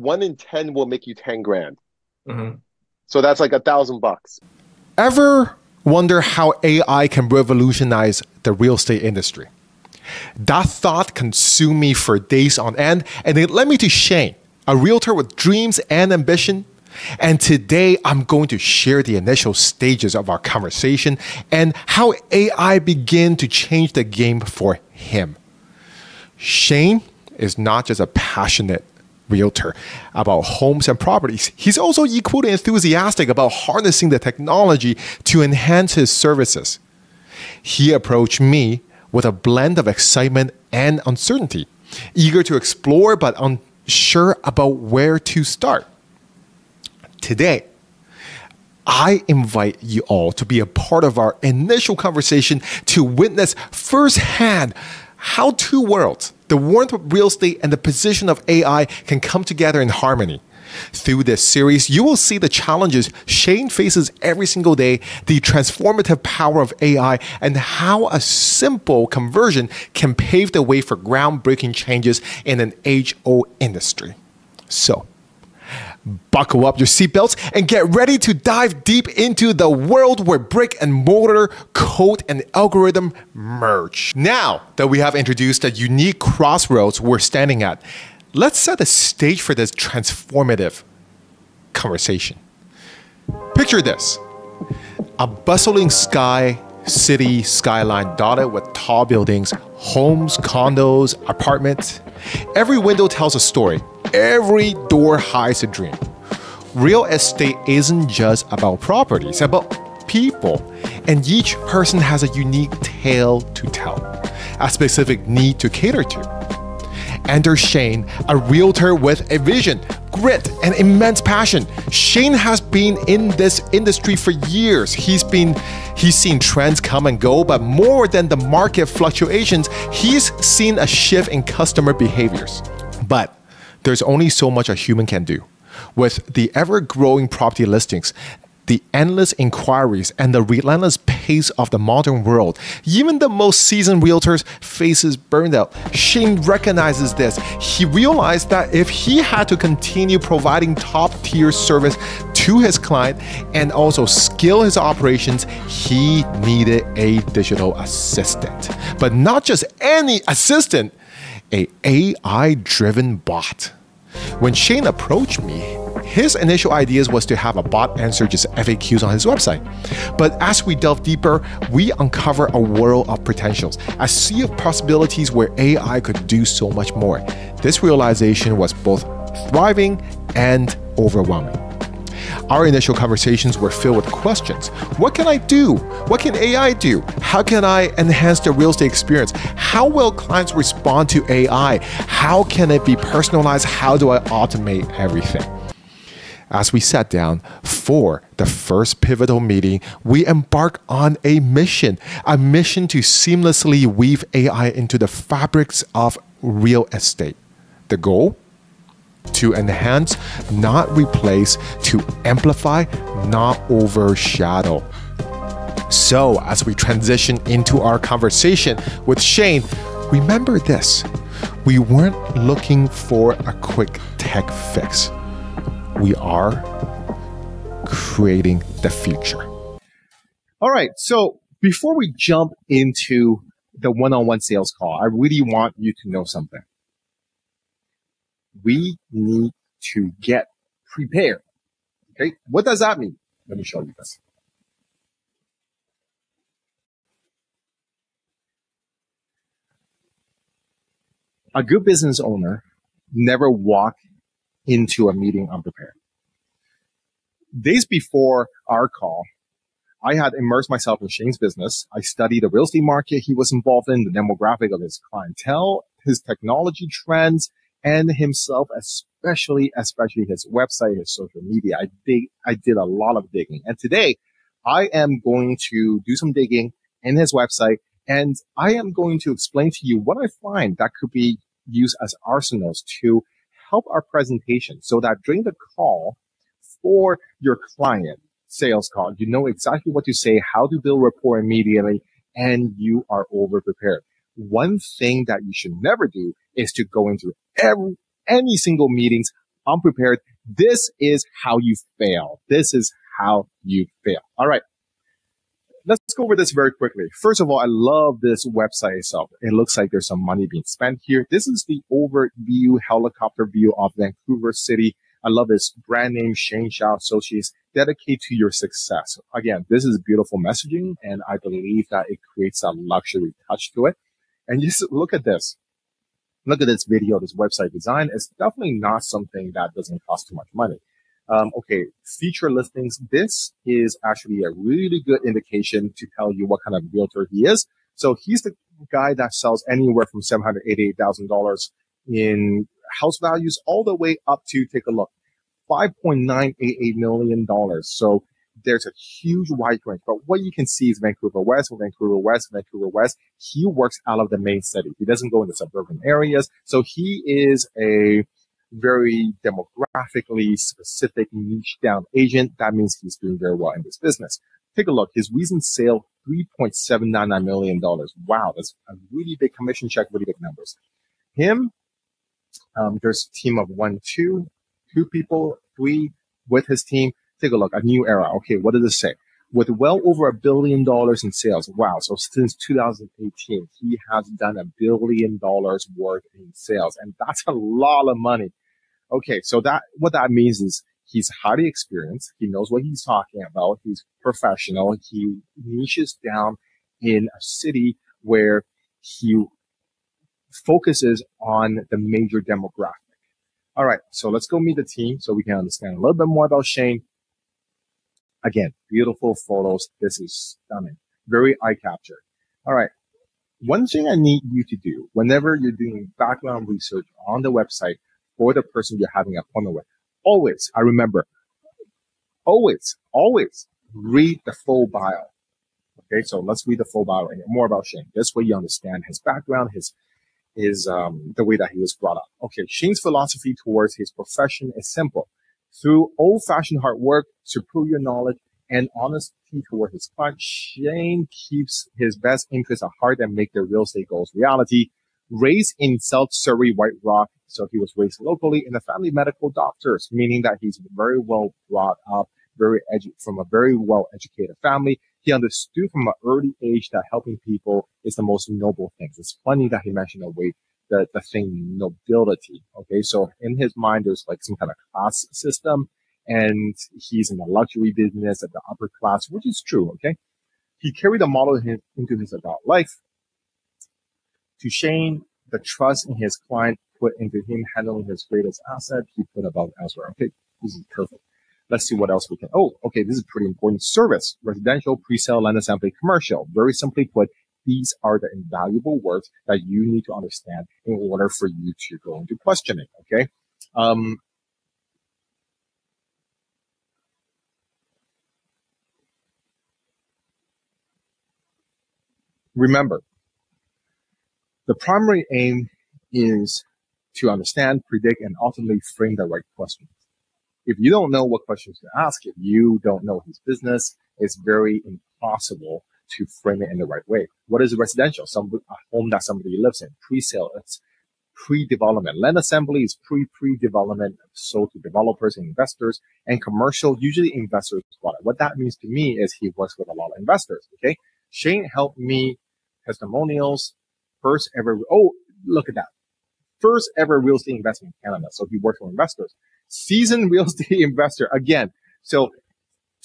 1 in 10 will make you 10 grand. Mm-hmm. So that's like $1,000. Ever wonder how AI can revolutionize the real estate industry? That thought consumed me for days on end, and it led me to Shane, a realtor with dreams and ambition. And today I'm going to share the initial stages of our conversation and how AI began to change the game for him. Shane is not just a passionate realtor about homes and properties. He's also equally enthusiastic about harnessing the technology to enhance his services. He approached me with a blend of excitement and uncertainty, eager to explore but unsure about where to start. Today, I invite you all to be a part of our initial conversation to witness firsthand how two worlds, the world of real estate and the position of AI, can come together in harmony. Through this series, you will see the challenges Shane faces every single day, the transformative power of AI, and how a simple conversion can pave the way for groundbreaking changes in an age-old industry. So, buckle up your seatbelts and get ready to dive deep into the world where brick and mortar, code, and algorithm merge. Now that we have introduced the unique crossroads we're standing at, let's set the stage for this transformative conversation. Picture this: a bustling city skyline dotted with tall buildings, homes, condos, apartments. Every window tells a story. Every door hides a dream. Real estate isn't just about properties, it's about people. And each person has a unique tale to tell, a specific need to cater to. Enter Shane, a realtor with a vision, grit, and immense passion. Shane has been in this industry for years. He's seen trends come and go, but more than the market fluctuations, he's seen a shift in customer behaviors. But there's only so much a human can do. With the ever-growing property listings, the endless inquiries, and the relentless pace of the modern world, even the most seasoned realtors faces burnout. Shane recognizes this. He realized that if he had to continue providing top-tier service to his client and also scale his operations, he needed a digital assistant. But not just any assistant, an AI-driven bot. When Shane approached me, his initial ideas was to have a bot answer just FAQs on his website. But as we delve deeper, we uncover a world of potentials, a sea of possibilities where AI could do so much more. This realization was both thriving and overwhelming. Our initial conversations were filled with questions. What can I do? What can AI do? How can I enhance the real estate experience? How will clients respond to AI? How can it be personalized? How do I automate everything? As we sat down for the first pivotal meeting, we embarked on a mission to seamlessly weave AI into the fabrics of real estate. The goal? To enhance, not replace, to amplify, not overshadow. So, as we transition into our conversation with Shane, remember this: we weren't looking for a quick tech fix. We are creating the future. All right, so before we jump into the one-on-one sales call, I really want you to know something. We need to get prepared. Okay, what does that mean? Let me show you this. A good business owner never walks into a meeting unprepared. Days before our call, I had immersed myself in Shane's business. I studied the real estate market he was involved in, the demographic of his clientele, his technology trends, and himself, especially his website, his social media. I did a lot of digging. And today, I am going to do some digging in his website, and I am going to explain to you what I find that could be used as arsenals to help our presentation so that during the call for your client, sales call, you know exactly what to say, how to build rapport immediately, and you are over prepared. One thing that you should never do is to go into any single meetings unprepared. This is how you fail. This is how you fail. All right. Let's go over this very quickly. First of all, I love this website itself. It looks like there's some money being spent here. This is the overview helicopter view of Vancouver City. I love this brand name, Shane Shaw Associates, dedicate to your success. Again, this is beautiful messaging, and I believe that it creates a luxury touch to it. And just look at this. Look at this video, this website design. It's definitely not something that doesn't cost too much money. Okay, feature listings. This is actually a really good indication to tell you what kind of realtor he is. So he's the guy that sells anywhere from $788,000 in house values all the way up to, take a look, $5.988 million. So there's a huge wide range. But what you can see is Vancouver West, Vancouver West, Vancouver West. He works out of the main city. He doesn't go into suburban areas. So he is a very demographically specific niche down agent. That means he's doing very well in this business. Take a look. His recent sale, $3.799 million. Wow, that's a really big commission check, really big numbers. Him, there's a team of two people, three with his team. Take a look, a new era. Okay, what does it say? With well over $1 billion in sales. Wow, so since 2018, he has done $1 billion worth in sales, and that's a lot of money. Okay, so what that means is he's highly experienced. He knows what he's talking about. He's professional. He niches down in a city where he focuses on the major demographic. All right, so let's go meet the team so we can understand a little bit more about Shane. Again, beautiful photos. This is stunning. Very eye capture. All right. One thing I need you to do whenever you're doing background research on the website for the person you're having an appointment with, always read the full bio. Okay, so let's read the full bio and more about Shane. This way you understand his background, his the way that he was brought up. Okay, Shane's philosophy towards his profession is simple. Through old-fashioned hard work, superior knowledge, and honesty toward his client, Shane keeps his best interests at heart and make their real estate goals reality. Raised in South Surrey, White Rock, so he was raised locally in the family medical doctors, meaning that he's very well brought up, from a very well-educated family. He understood from an early age that helping people is the most noble thing. It's funny that he mentioned the thing nobility. Okay, so in his mind, there's like some kind of class system, and he's in the luxury business at the upper class, which is true. Okay, he carried the model into his adult life. To Shane, the trust in his client put into him handling his greatest asset, he put above elsewhere. Okay, this is perfect. Let's see what else we can. Oh, okay, this is pretty important. Service, residential, pre-sale, land assembly, commercial. Very simply put, these are the invaluable words that you need to understand in order for you to go into questioning, okay? Remember, the primary aim is to understand, predict, and ultimately frame the right questions. If you don't know what questions to ask, if you don't know his business, it's very impossible to frame it in the right way. What is residential? A home that somebody lives in. Pre-sale, it's pre-development. Land assembly is pre-development, sold to developers and investors. And commercial, usually investors bought it. What that means to me is he works with a lot of investors, okay? Shane helped me testimonials, first ever, oh, look at that. First ever real estate investment in Canada. So he works with investors. Seasoned real estate investor again. So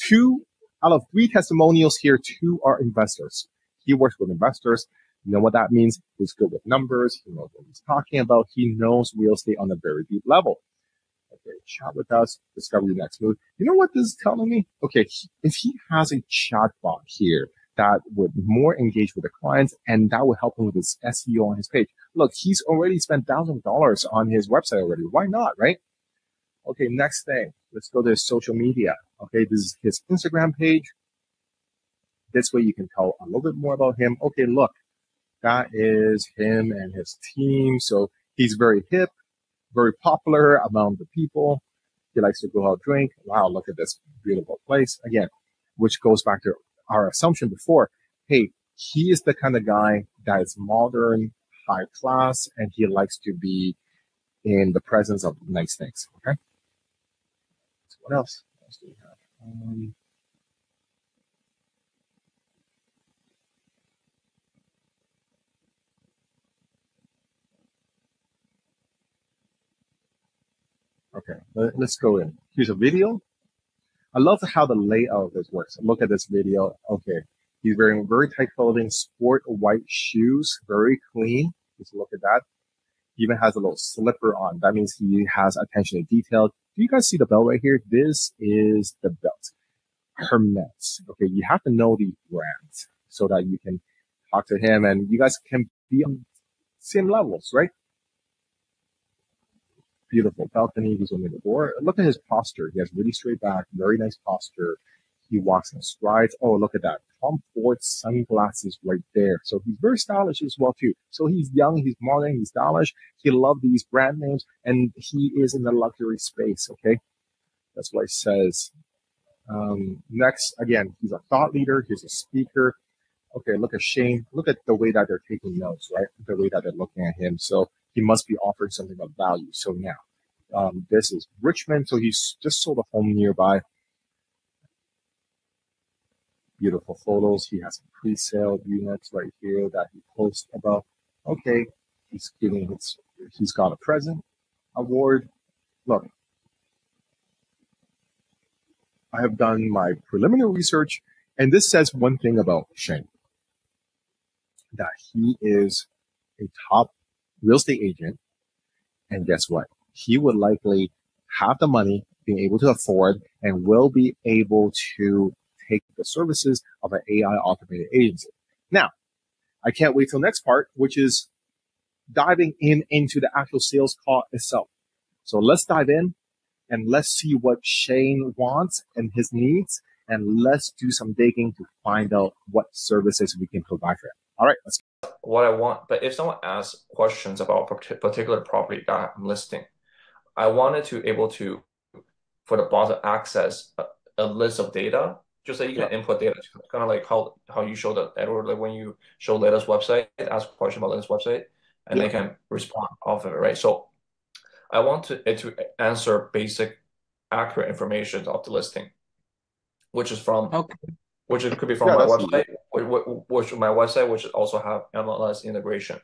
2 out of 3 testimonials here, 2 are investors. He works with investors. You know what that means? He's good with numbers. He knows what he's talking about. He knows real estate on a very deep level. Okay, chat with us. Discover your next move. You know what this is telling me? Okay, if he has a chatbot here that would more engage with the clients and that would help him with his SEO on his page. Look, he's already spent $1,000 on his website already. Why not, right? Okay, next thing. Let's go to his social media. Okay, this is his Instagram page. This way you can tell a little bit more about him. Okay, look, that is him and his team. So he's very hip, very popular among the people. He likes to go out drink. Wow, look at this beautiful place. Again, which goes back to our assumption before. Hey, he is the kind of guy that is modern, high class, and he likes to be in the presence of nice things. Okay. What else? What else do we have? Okay, let's go in. Here's a video. I love how the layout of this works. Look at this video. Okay, he's wearing very tight clothing, sport white shoes, very clean. Just look at that. He even has a little slipper on. That means he has attention to detail. Do you guys see the belt right here? This is the belt. Hermes. Okay, you have to know these brands so that you can talk to him and you guys can be on same levels, right? Beautiful balcony. He's opening the door. Look at his posture. He has really straight back, very nice posture. He walks in strides. Oh, look at that. Tom Ford sunglasses right there. So he's very stylish as well, too. So he's young, he's modern, he's stylish. He loves these brand names, and he is in the luxury space, okay? That's what it says. Next, again, he's a thought leader. He's a speaker. Okay, look at Shane. Look at the way that they're taking notes, right? The way that they're looking at him. So he must be offering something of value. So now, this is Richmond. So he's just sold a home nearby. Beautiful photos. He has pre-sale units right here that he posts about. Okay, he's got a present award. Look, I have done my preliminary research, and this says one thing about Shane, that he is a top real estate agent, and guess what? He would likely have the money, being able to afford, and will be able to take the services of an AI automated agency. Now, I can't wait till next part, which is diving into the actual sales call itself. So let's dive in and let's see what Shane wants and his needs, and let's do some digging to find out what services we can provide for him. All right, let's go. What I want, but if someone asks questions about a particular property that I'm listing, I wanted to able to, for the bot to access a list of data, just so you can input data, kind of like how you show the Edward, like when you show Latest website, ask a question about Latest website, and they can respond off of it, right? So I want it to answer basic, accurate information of the listing, which is from, which it could be from my website, which also have MLS integration.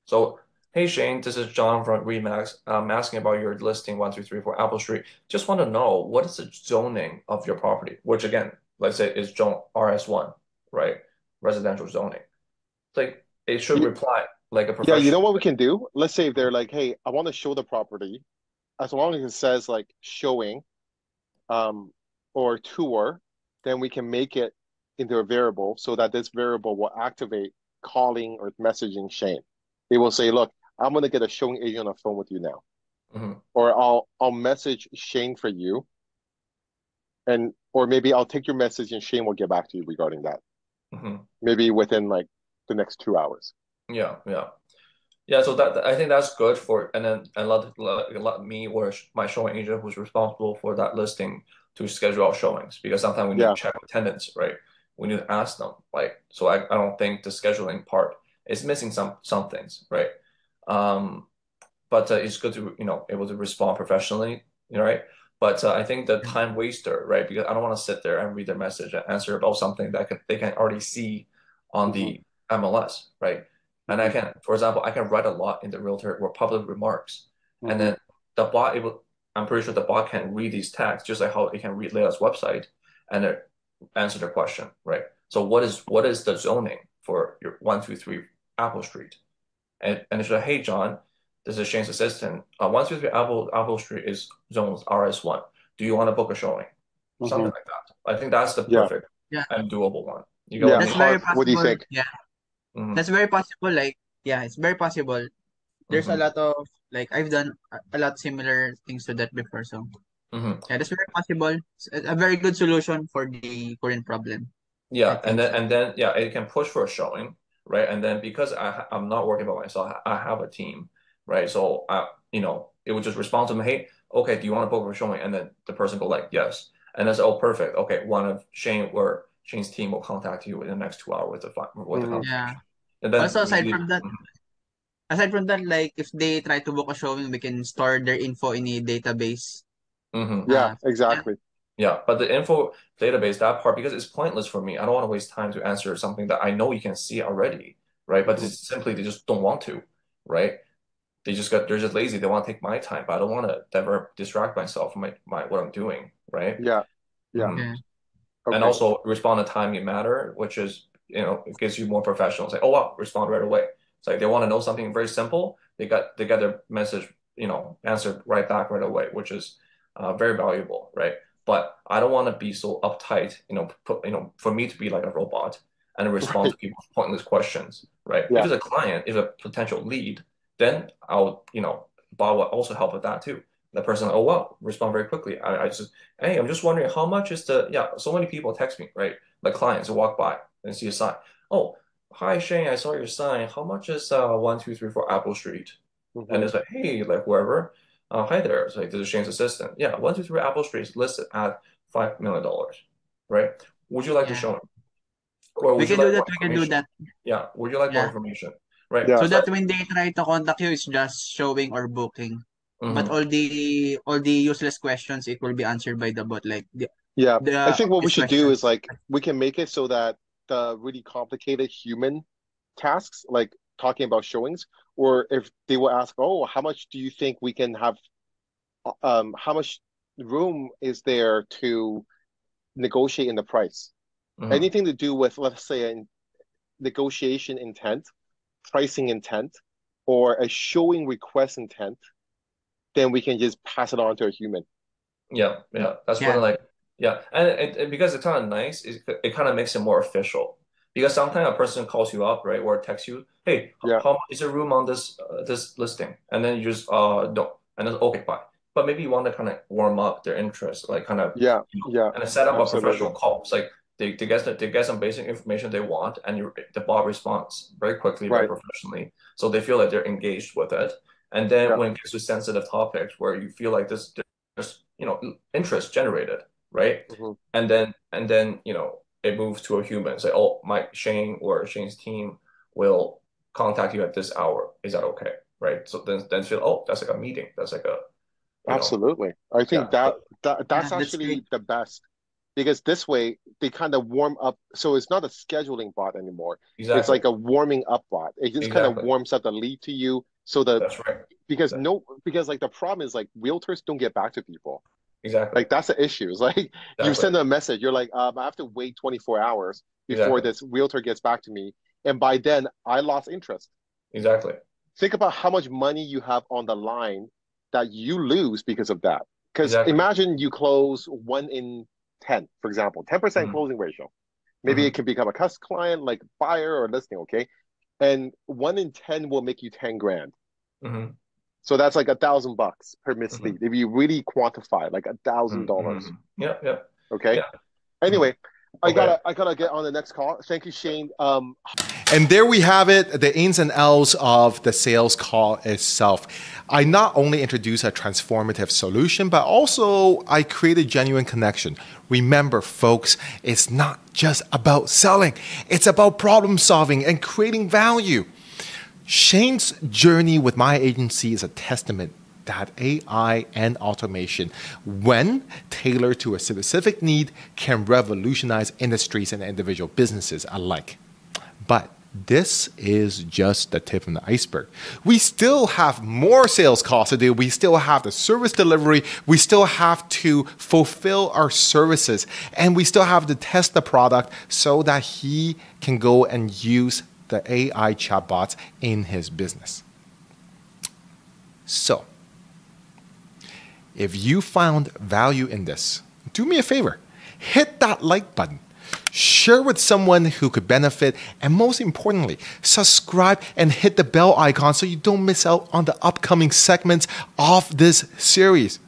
So, hey Shane, this is John from Remax. I'm asking about your listing 1334 Apple Street. Just want to know, what is the zoning of your property? Which again, let's say is zone RS1, right? Residential zoning. It's like it should reply like a professional. Yeah, you know what we can do? Let's say if they're like, hey, I want to show the property, as long as it says like showing or tour, then we can make it into a variable so that this variable will activate calling or messaging Shane. They will say, look, I'm going to get a showing agent on the phone with you now. Or I'll message Shane for you. Or maybe I'll take your message and Shane will get back to you regarding that. Maybe within like the next 2 hours. Yeah. So that I think that's good for, and then let me or my showing agent who's responsible for that listing to schedule out showings, because sometimes we need to check attendance, right? We need to ask them, like, so I don't think the scheduling part is missing some things, right? But it's good to able to respond professionally, right? But I think the time waster, right? Because I don't want to sit there and read their message and answer about something that they can already see on the MLS, right? And I can, for example, I can write a lot in the realtor or public remarks, and then the bot I'm pretty sure the bot can read these tags just like how it can read Leila's website and answer the question, right? So what is the zoning for your 123 Apple Street? And it's like, hey John, this is Shane's assistant. 123 Apple Street is zoned RS1. Do you want to book a showing? Something like that. I think that's the perfect and doable one. You go. That's very possible. What do you think? Yeah. That's very possible. Like, yeah, it's very possible. There's a lot of, like, I've done a lot similar things to that before. So, yeah, that's very possible. It's a very good solution for the current problem. Yeah, and then it can push for a showing, right? And then because I'm not working by myself, I have a team, right? So it would just respond to me, hey, okay, do you want to book for a showing? And then the person go like, yes. And then say, oh, perfect. Okay, one of Shane's team will contact you in the next 2 hours with the conversation. Yeah. And then also, aside from that, like if they try to book a showing, we can store their info in a database. Yeah, exactly. Yeah, but the info database, that part, because it's pointless for me. I don't want to waste time to answer something that I know you can see already, right? But it's simply they just don't want to, right? They're just lazy. They want to take my time, but I don't want to ever distract myself from my what I'm doing, right? Yeah. Yeah. Mm-hmm. Okay. And also respond in a timely manner, which is, it gives you more professional. It's like, oh wow, respond right away. It's like they want to know something very simple. They got their message, answered right back right away, which is very valuable, right? But I don't want to be so uptight, for me to be like a robot and respond to people's pointless questions, right? Yeah. If it's a client, if a potential lead, then I'll, bot will also help with that too. The person, oh wow, respond very quickly. I just, hey, I'm just wondering how much is so many people text me, right? Like clients who walk by and see a sign. Oh, hi Shane, I saw your sign. How much is 1234 Apple Street? And it's like, hey, like whoever. Hi there. It's like, this is Shane's assistant. Yeah, 123 Apple Street is listed at $5 million, right? Would you like to show him? Or we can do that. We can do that. Yeah. Would you like more information? Right. Yeah. So that when they try to contact you, it's just showing or booking. But all the useless questions, it will be answered by the bot. Like I think what we should do is like we can make it so that the really complicated human tasks, like talking about showings, or if they will ask, oh, how much do you think we can have, how much room is there to negotiate in the price? Anything to do with, let's say, a negotiation intent, pricing intent, or a showing request intent, then we can just pass it on to a human. Yeah, that's what and because it's kind of nice, it kind of makes it more official. Because sometimes a person calls you up, right, or texts you, hey, how much is there room on this listing? And then you just don't, and then okay, bye. But maybe you want to kind of warm up their interest, like kind of and set up a professional call. It's like they get some basic information they want, and the bot responds very quickly, very professionally, so they feel like they're engaged with it. And then when it gets to sensitive topics where you feel like there's interest generated, right? And then it moves to a human. Say, oh, Shane or Shane's team will contact you at this hour. Is that okay? Right? So then feel, oh, that's like a meeting. That's like a absolutely. I think that's actually the best, because this way they kind of warm up. So it's not a scheduling bot anymore. Exactly. It's like a warming up bot. It just kind of warms up the lead to you. So that's right. Because like the problem is like realtors don't get back to people. Exactly. Like that's the issue. It's like you send them a message, you're like, I have to wait 24 hours before this realtor gets back to me. And by then I lost interest. Exactly. Think about how much money you have on the line that you lose because of that. Because imagine you close 1 in 10, for example, 10% closing ratio. Maybe it can become a customer client, like buyer or listing, okay? And 1 in 10 will make you 10 grand. So that's like $1,000 per mislead. If you really quantify, like $1,000. Yeah. Okay. Yeah. Anyway, I gotta get on the next call. Thank you, Shane. And there we have it, the ins and outs of the sales call itself. I not only introduced a transformative solution, but also I created genuine connection. Remember, folks, it's not just about selling. It's about problem solving and creating value. Shane's journey with my agency is a testament that AI and automation, when tailored to a specific need, can revolutionize industries and individual businesses alike. But this is just the tip of the iceberg. We still have more sales calls to do. We still have the service delivery. We still have to fulfill our services. And we still have to test the product so that he can go and use the AI chatbots in his business. So, if you found value in this, do me a favor, hit that like button, share with someone who could benefit, and most importantly, subscribe and hit the bell icon so you don't miss out on the upcoming segments of this series.